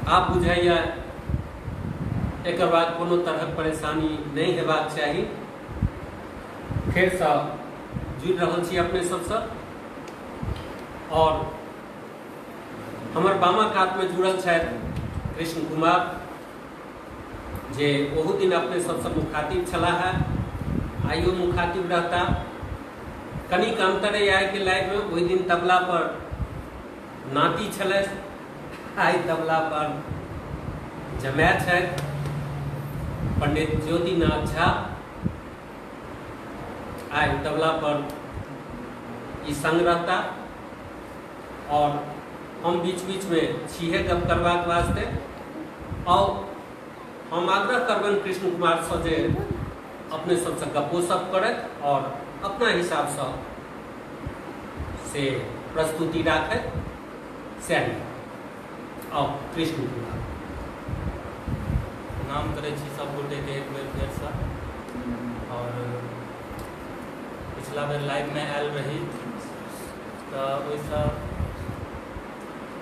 आप बुझाइया एक बाद कोनो तरह परेशानी नहीं हेबाक चाही। फिर से जुड़ रहा छी अपने सबसे और हमर बामा कात में जुड़ल छथि कृष्ण कुमार जे ओहू दिन अपने सबसे मुखातिब छला है, आइयो मुखातिब रहता। कनिक अंतर आइ के लाइफ में वही दिन तबला पर नाती छलै, आई तबला पर जमाय छथि पंडित ज्योतिनाथ झा। आई तबला पर ई संग रहता और हम बीच बीच में छीहे गप करवाक वास्ते। और हम आग्रह करबन कृष्ण कुमार से जे अपने सबसे गपो सप करत और अपना हिसाब से प्रस्तुति राखत सही। और कृष्ण कुमार नाम करे छी सब गोटे के एक बेर फेर से। और पिछला बेर लाइव में आयल रही तो ओइसे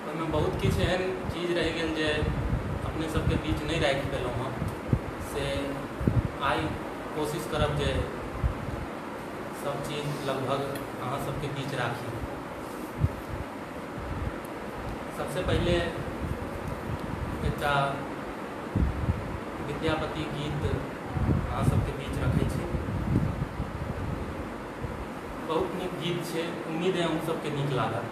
ओहिमे बहुत किछु एहन चीज रह गेल जे अपने सबके बीच नहीं राखि पेलहुँ हँ, से आई कोशिश करब जे सब चीज लगभग अहाँ सबके बीच राखी। सबसे पहले एकटा विद्यापति गीत अहाँ सबके बीच रखै छी। बहुत नीक गीत छै, उम्मीद है अहूँ सबके नीक लागत।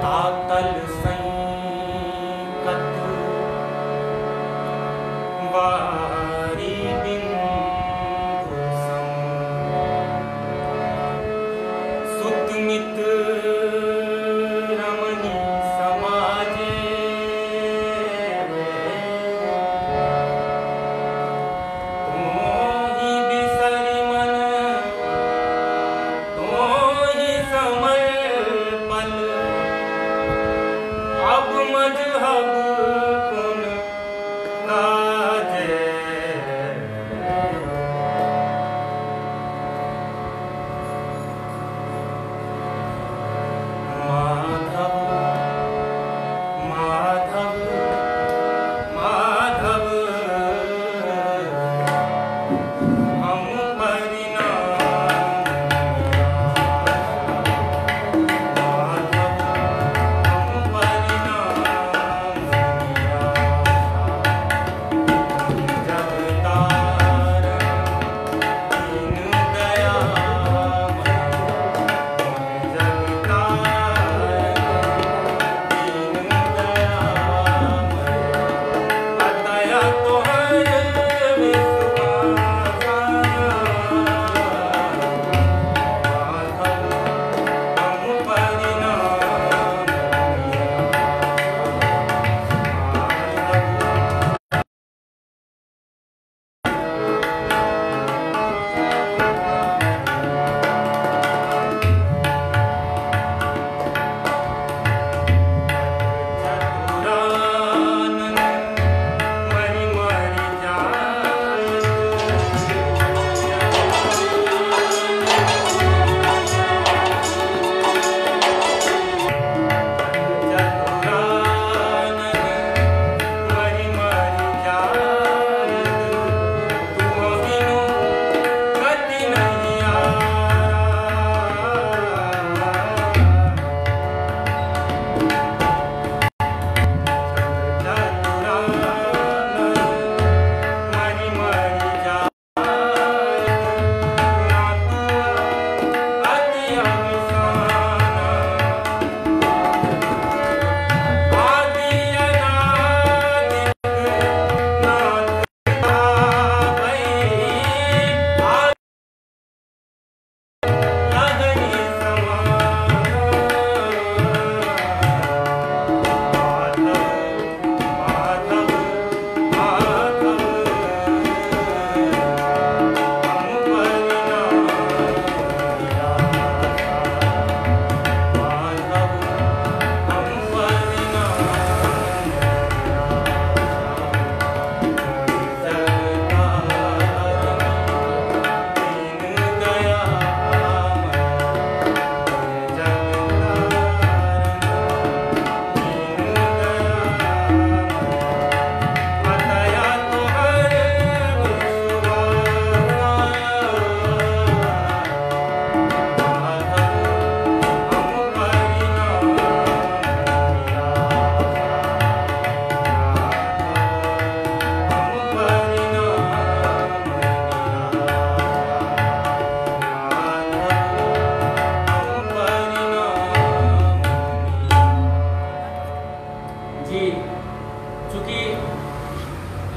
तातल संकट वारी बिंदु सम, सुत मित रमणी समाजे, तोहि बिसरि मन तोहि समर्पण, अब मजहब पुन काजे।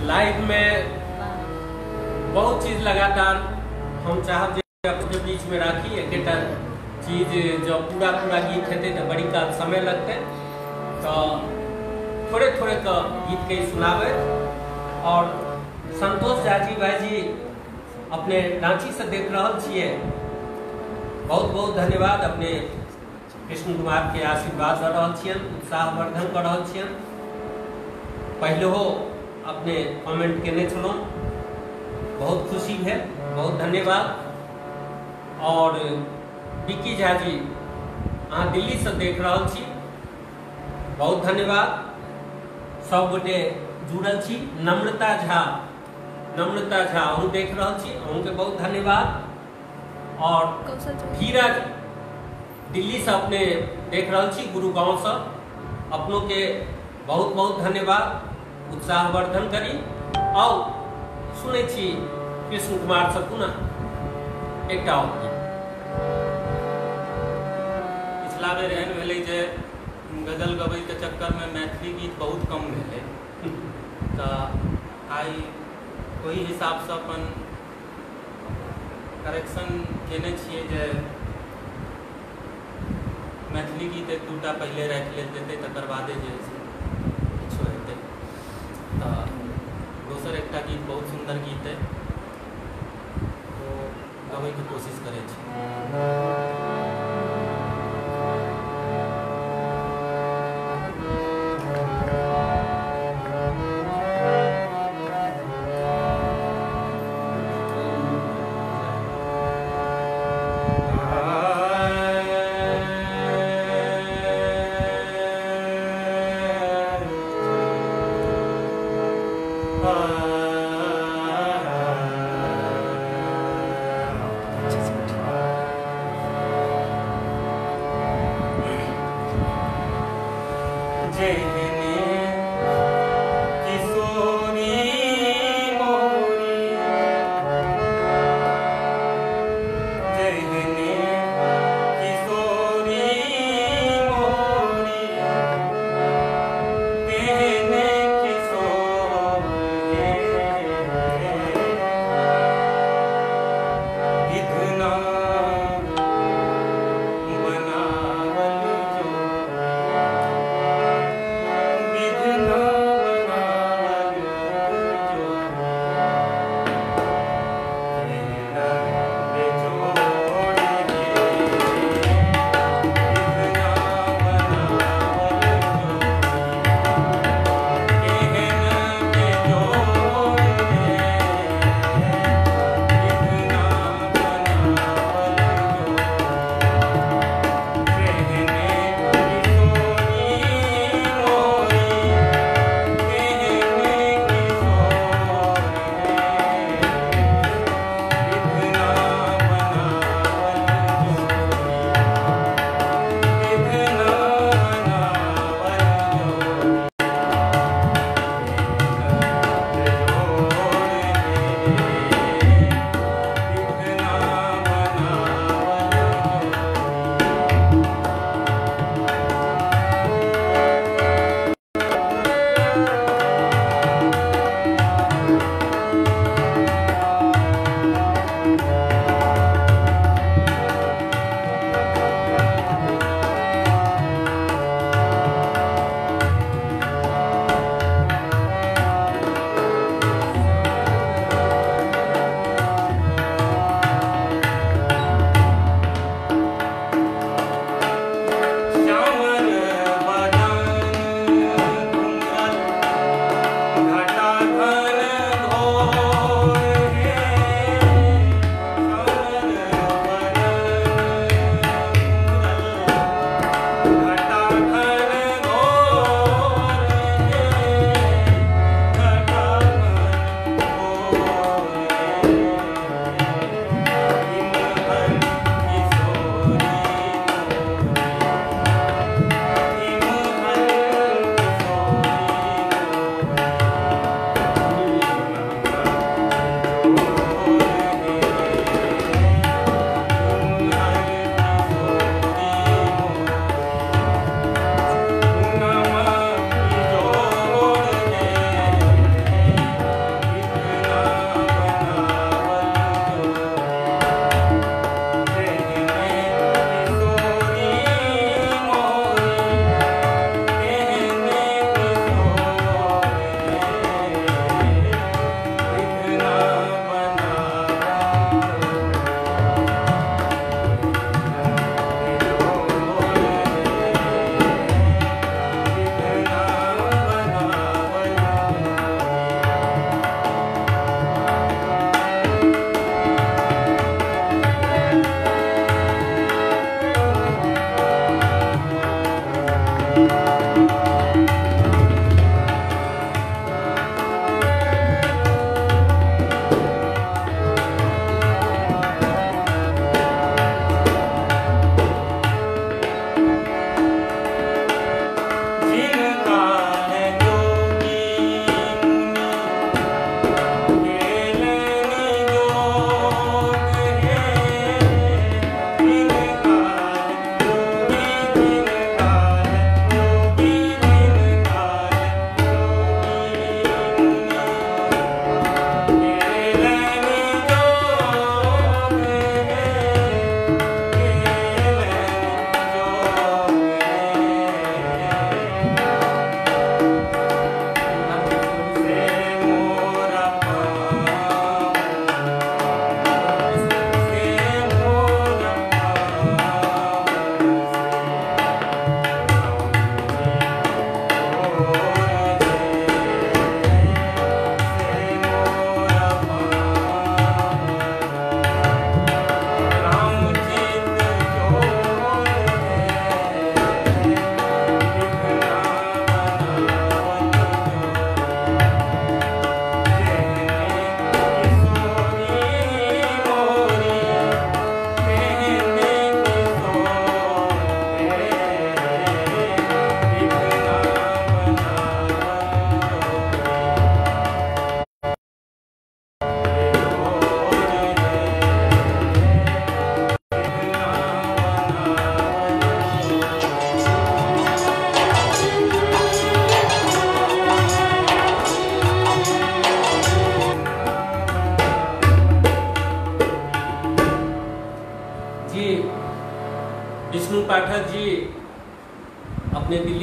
लाइफ में बहुत चीज लगातार हम चाहब जे अपने बीच में राखी। एक चीज जो पूरा पूरा गीत हेते तो बड़ी का समय लगते, तो थोड़े थोड़े का गीत के सुनावे। और संतोष झा जी भाई जी अपने रांची से देख रहा छिए, बहुत बहुत धन्यवाद। अपने कृष्ण कुमार के आशीर्वाद दे रहा छियन, उत्साहवर्धन कर रहा छियन। पहले हो अपने कमेंट केने छलौं, बहुत खुशी है, बहुत धन्यवाद। और विक्की झा जी अहाँ दिल्ली से देख रहा छी, बहुत धन्यवाद। सब गोटे जुड़ल छी। नम्रता झा अहूँ देख रहा छी, अहूँ के बहुत धन्यवाद। और धीरज दिल्ली से अपने देख रहा छी, गुरुगांव से, अपनों के बहुत बहुत धन्यवाद। उत्साहवर्धन करी और सुने छी कृष्ण कुमार से पुनः एक पिछला बेर एहन भेलै जे गजल गबै के चक्कर में मैथिली गीत बहुत कम भेलै, तो आई ओहि हिसाब से अपन करेक्शन केने छियै जे मैथिली गीत एक दूटा पहले राखि लेल जेतै, तकर बादे जे किछो हेतै। तो दोसर एकटा गीत बहुत सुंदर गीत है, तो गबै के कोशिश करै छी। Yeah.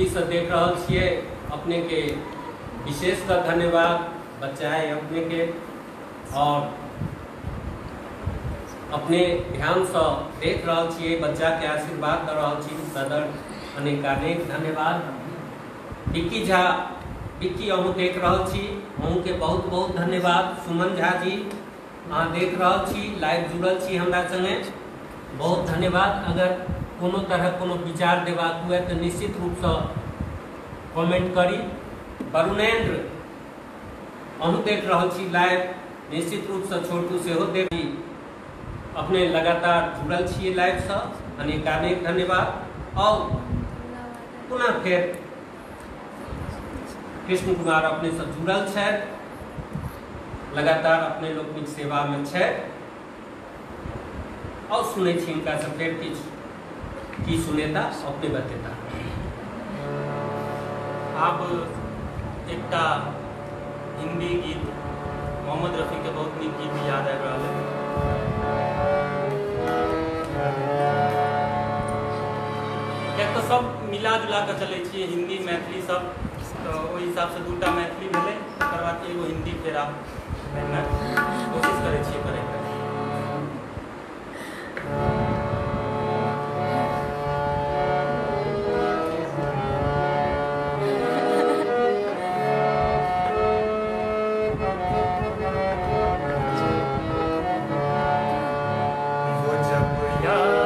से देख रहा छिए अपने के विशेषकर धन्यवाद बच्चा है अपने के, और अपने ध्यान से देख रहा छिए बच्चा के आशीर्वाद दे रहा छी सदर अनेकानेक धन्यवाद। विक्की झा विक्की अहूँ देख रहा छी अहूँ के बहुत बहुत धन्यवाद। सुमन झा जी अहाँ देख रहा छी लाइव जुड़ल छी हमरा संगे, बहुत धन्यवाद। अगर कोनो तरह कोनो विचार देबाक हुए तो निश्चित रूप से कमेंट करी। वरुणेन्द्र अहूँ देख रहा छी लाइव, निश्चित रूप से छोटू सेहो देखी, अपने लगातार जुड़ल छिए लाइव से, अनेकानेक धन्यवाद। और पुनः फिर कृष्ण कुमार अपने से जुड़ल है, लगातार अपने लोकनिक सेवा में है, और सुने छी इनका से फिर की सुनेता अपने बतेता। आप एकटा हिंदी गीत मोहम्मद रफ़ी के बहुत नीक गीत याद आबि रहल है। कियाक तो सब मिला जुला कर चले छिए, हिंदी मैथिली सब, तो ओहि हिसाब से दूटा मैथिली भेलै, तकर बाद एगो हिंदी फेर आप कोशिश करै छिए करै के। याद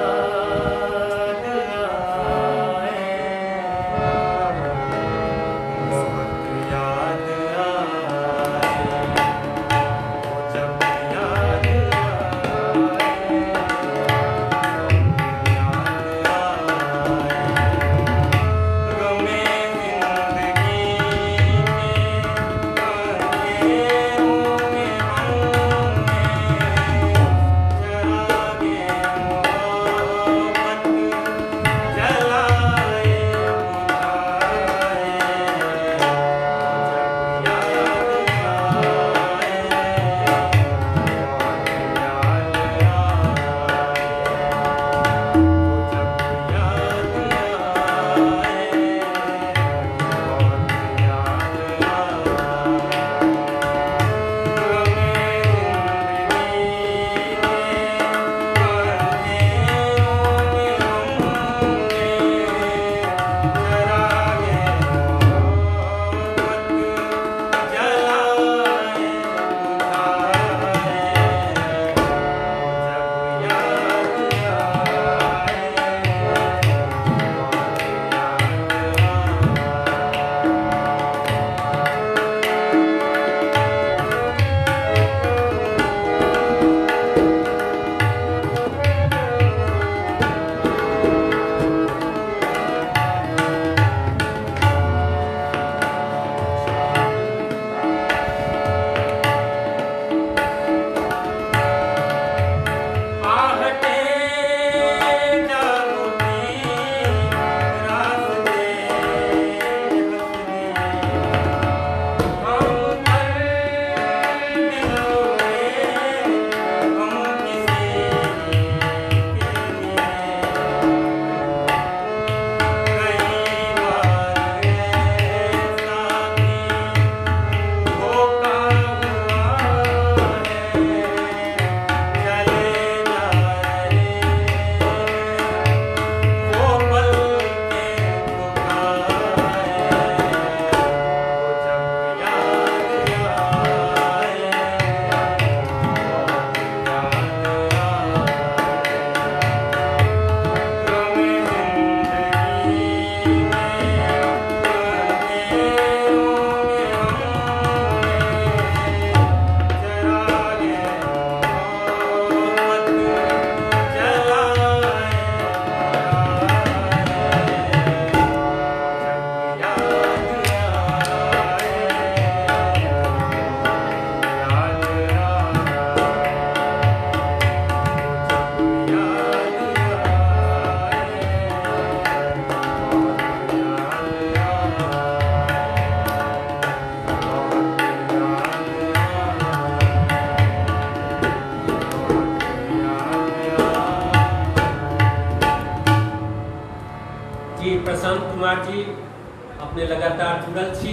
अपने लगातार जुड़ल छी,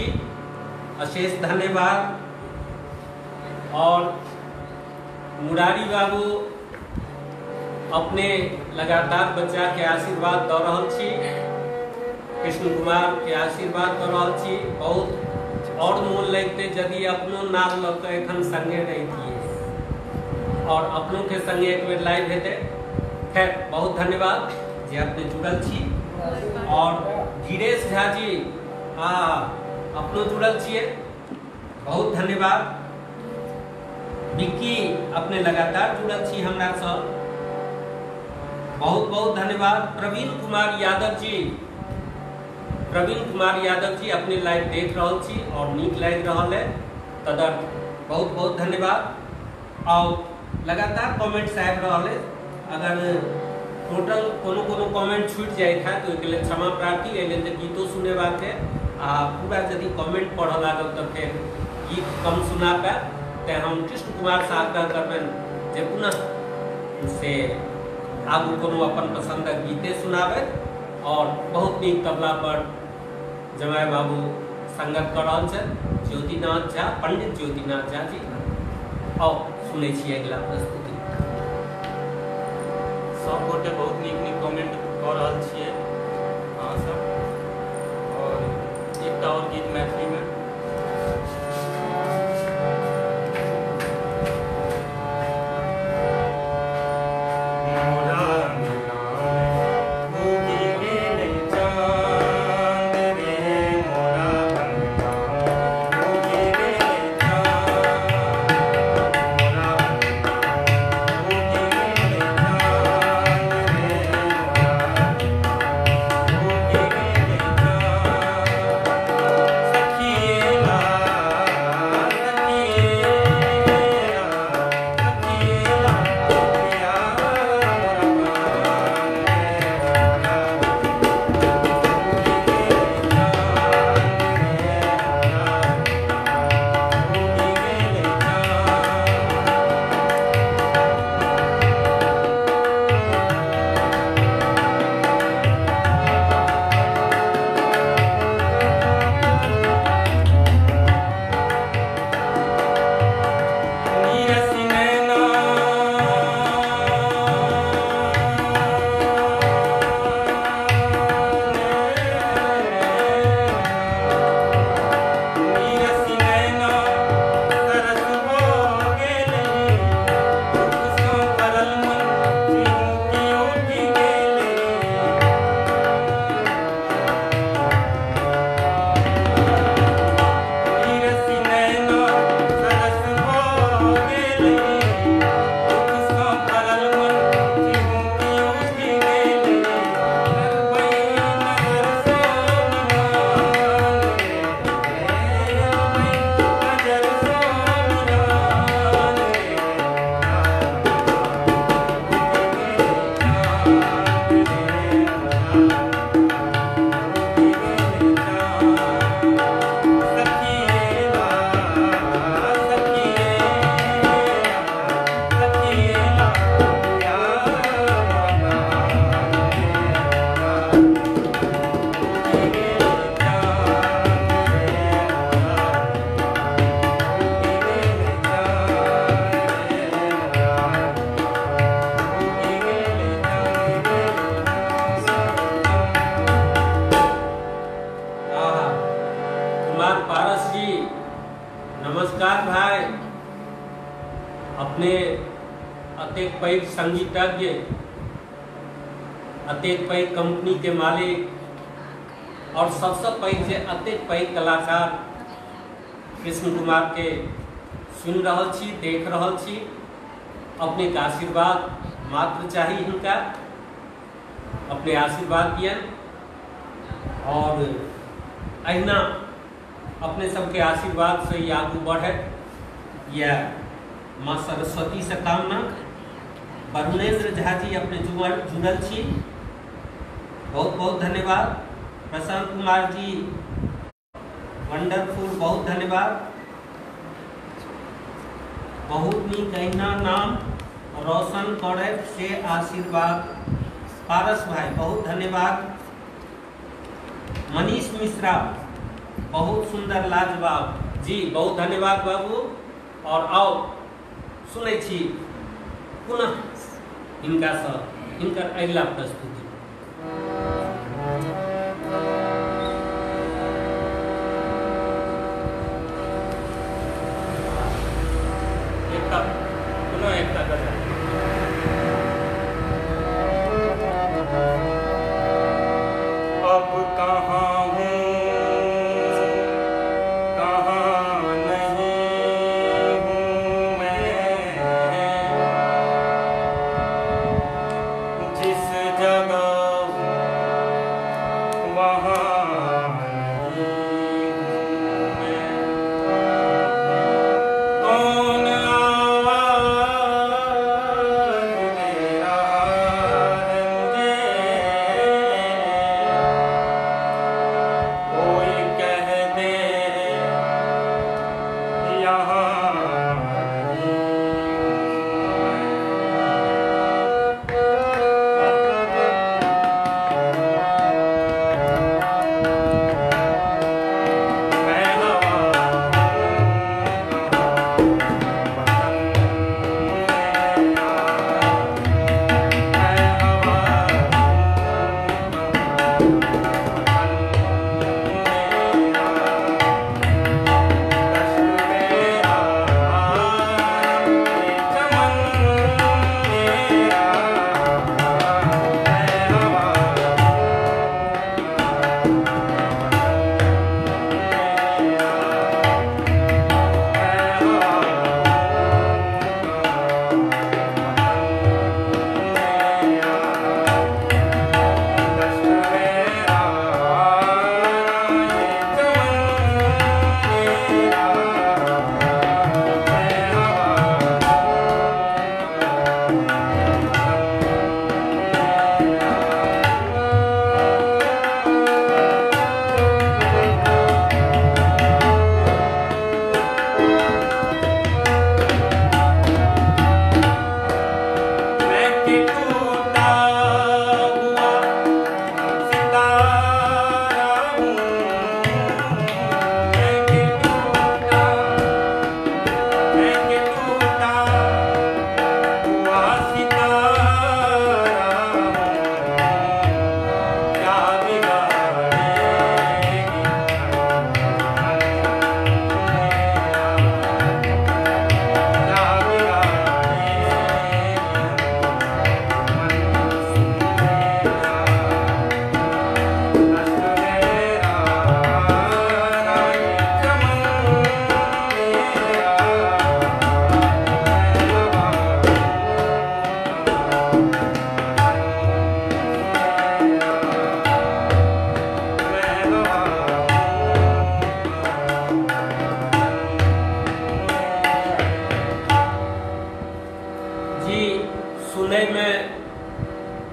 अशेष धन्यवाद। और मुरारी बाबू अपने लगातार बच्चा के आशीर्वाद दऽ रहल छी, कृष्ण कुमार के आशीर्वाद दऽ रहल छी। बहुत और मोन लगते यदि अपनो नाम लऽ कऽ एखन संगे रहितियै और अपनों के संगे एक बेर लाइव हेतै। खैर बहुत धन्यवाद जे अपने जुड़ल छी। और गिरीश झा जी अपनो जुड़ल छियै, बहुत धन्यवाद। विक्की अपने लगातार जुड़ल छी हमरा सँ, बहुत बहुत धन्यवाद। प्रवीण कुमार यादव जी अपने लाइव देख रहल छी और नीक लागि रहल है, तदर्थ बहुत बहुत धन्यवाद। और लगातार कमेंट्स आबि रहल है, अगर टोटल कोनो कमेंट छूट जाए है तो एक लिए क्षमा प्रार्थी। एहि लेल गीतो सुनेबाक है आ पूरा यदि कमेंट पढ़ लागल तो फिर गीत कम सुना पाए, तो हम कृष्ण कुमार से आग्रह करबनि जे पुनः से आगू कोनो अपन पसंदक गीते सुनाबे। और बहुत नीक तबला पर जमाय बाबू संगत कर रहल छथि, ज्योतिनाथ झा, पंडित ज्योतिनाथ झा जी। और सुनै छी अगिला प्रस्तुति। सब गोटे बहुत नीक कमेंट कऽ रहल छियै अहाँ सब। और एकटा और गीत मैथिली में अपने अतेक पैघ संगीतज्ञ, अतेक पैघ कंपनी के मालिक और सबसे पैघ जे अतेक पैघ कलाकार कृष्ण कुमार के सुन रहल छी, देख रहल छी। अपने का आशीर्वाद मात्र चाहिए हिनका, अपने आशीर्वाद दियन और अहिना अपने सबके आशीर्वाद से ही आगू बढ़े, यह माँ सरस्वती से कामना। वरुणेंद्र झा जी अपने जुड़ल छी, बहुत बहुत धन्यवाद। प्रशांत कुमार जी वंडरफुल, बहुत धन्यवाद। बहुत नीक अहिना नाम रोशन करे से आशीर्वाद। पारस भाई बहुत धन्यवाद। मनीष मिश्रा बहुत सुंदर लाजवाब जी, बहुत धन्यवाद बाबू। और आओ सुनै छी पुनः इनका सँ इनकर अगिला प्रस्तुति। पुनः एकता गजल। अब कहाँ हूँ कहाँ नहीं हूँ मैं, जिस जगह हूँ वहाँ नहीं हूँ मैं। कौन आवाज़ दे रहा है मुझे, कोई कह दे यहाँ नहीं हूँ मैं। हवा जी सुनय में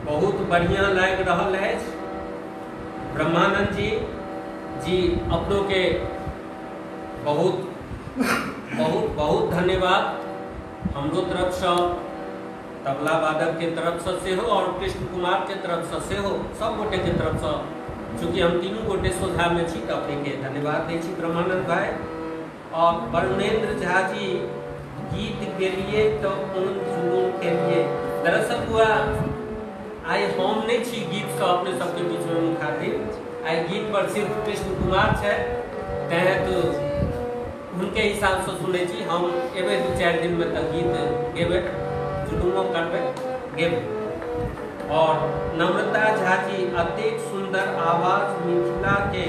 बहुत बढ़िया लग रहल है। ब्रह्मानंद जी अपनों के बहुत बहुत बहुत धन्यवाद हमरो तरफ से, तबला वादक के तरफ से हो और कृष्ण कुमार के तरफ से हो, सब गोटे के तरफ से, चूँकि हम तीनों गोटे सोझा में छी तो अपने के धन्यवाद दै छी ब्रह्मानंद भाई। और वरुणेंद्र झा जी गीत के लिए तो उन जुनून के लिए दरअसल हुआ आई हम नहीं छी गीत से अपने सबके बीच में मुखातिब, आई गीत पर सिर्फ कृष्ण कुमार है तहे तो उनके हिसाब से सुने छी। हम एबे 2-4 दिन में तक गीत गेबे जुनूनो करबे गेबे। और नम्रता झा जी अत्यंत सुंदर आवाज मिथिला के